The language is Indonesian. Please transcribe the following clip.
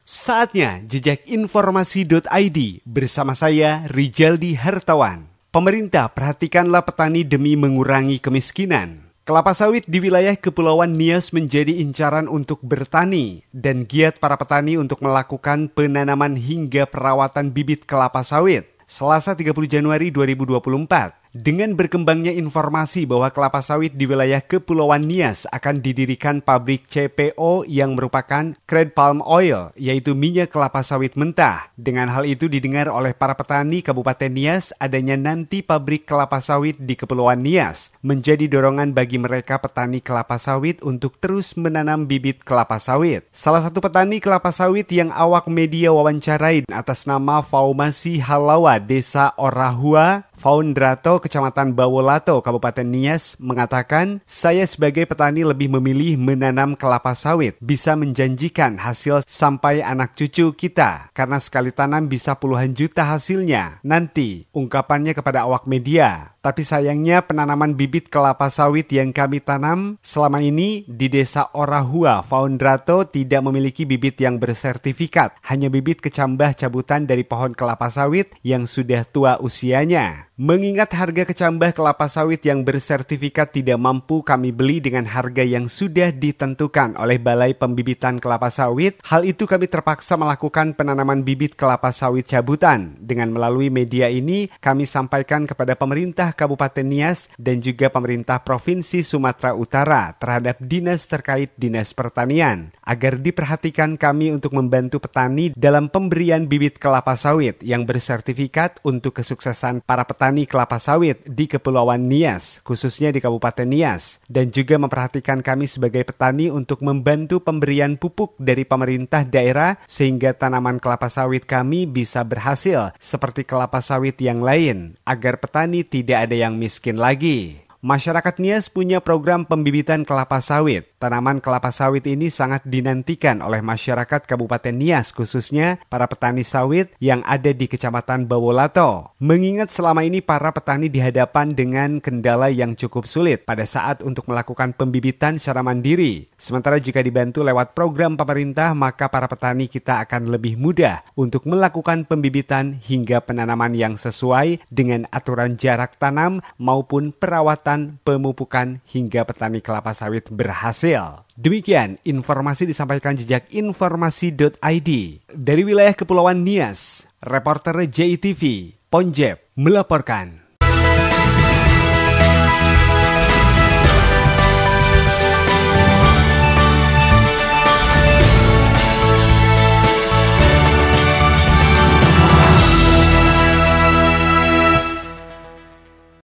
Saatnya Jejak Informasi.id bersama saya Rijaldi Hartawan. Pemerintah perhatikanlah petani demi mengurangi kemiskinan. Kelapa sawit di wilayah Kepulauan Nias menjadi incaran untuk bertani dan giat para petani untuk melakukan penanaman hingga perawatan bibit kelapa sawit. Selasa 30 Januari 2024. Dengan berkembangnya informasi bahwa kelapa sawit di wilayah Kepulauan Nias akan didirikan pabrik CPO yang merupakan crude palm oil, yaitu minyak kelapa sawit mentah. Dengan hal itu didengar oleh para petani Kabupaten Nias adanya nanti pabrik kelapa sawit di Kepulauan Nias, menjadi dorongan bagi mereka petani kelapa sawit untuk terus menanam bibit kelapa sawit. Salah satu petani kelapa sawit yang awak media wawancarai atas nama Faumasi Halawa, Desa Orahua, Faundrato, Kecamatan Bawolato, Kabupaten Nias, mengatakan, saya sebagai petani lebih memilih menanam kelapa sawit, bisa menjanjikan hasil sampai anak cucu kita, karena sekali tanam bisa puluhan juta hasilnya. Nanti, ungkapannya kepada awak media. Tapi sayangnya penanaman bibit kelapa sawit yang kami tanam selama ini di Desa Orahua, Faundrato tidak memiliki bibit yang bersertifikat, hanya bibit kecambah cabutan dari pohon kelapa sawit yang sudah tua usianya. Mengingat harga kecambah kelapa sawit yang bersertifikat tidak mampu kami beli dengan harga yang sudah ditentukan oleh Balai Pembibitan Kelapa Sawit, hal itu kami terpaksa melakukan penanaman bibit kelapa sawit cabutan. Dengan melalui media ini, kami sampaikan kepada pemerintah Kabupaten Nias dan juga pemerintah Provinsi Sumatera Utara terhadap dinas terkait Dinas Pertanian, agar diperhatikan kami untuk membantu petani dalam pemberian bibit kelapa sawit yang bersertifikat untuk kesuksesan para petani kelapa sawit di Kepulauan Nias, khususnya di Kabupaten Nias, dan juga memperhatikan kami sebagai petani untuk membantu pemberian pupuk dari pemerintah daerah sehingga tanaman kelapa sawit kami bisa berhasil seperti kelapa sawit yang lain, agar petani tidak ada yang miskin lagi. Masyarakat Nias punya program pembibitan kelapa sawit. Tanaman kelapa sawit ini sangat dinantikan oleh masyarakat Kabupaten Nias, khususnya para petani sawit yang ada di Kecamatan Bawolato. Mengingat selama ini para petani dihadapan dengan kendala yang cukup sulit pada saat untuk melakukan pembibitan secara mandiri. Sementara jika dibantu lewat program pemerintah, maka para petani kita akan lebih mudah untuk melakukan pembibitan hingga penanaman yang sesuai dengan aturan jarak tanam maupun perawatan pemupukan hingga petani kelapa sawit berhasil. Demikian informasi disampaikan Jejak Informasi.id dari wilayah Kepulauan Nias. Reporter JITV Ponjeb melaporkan.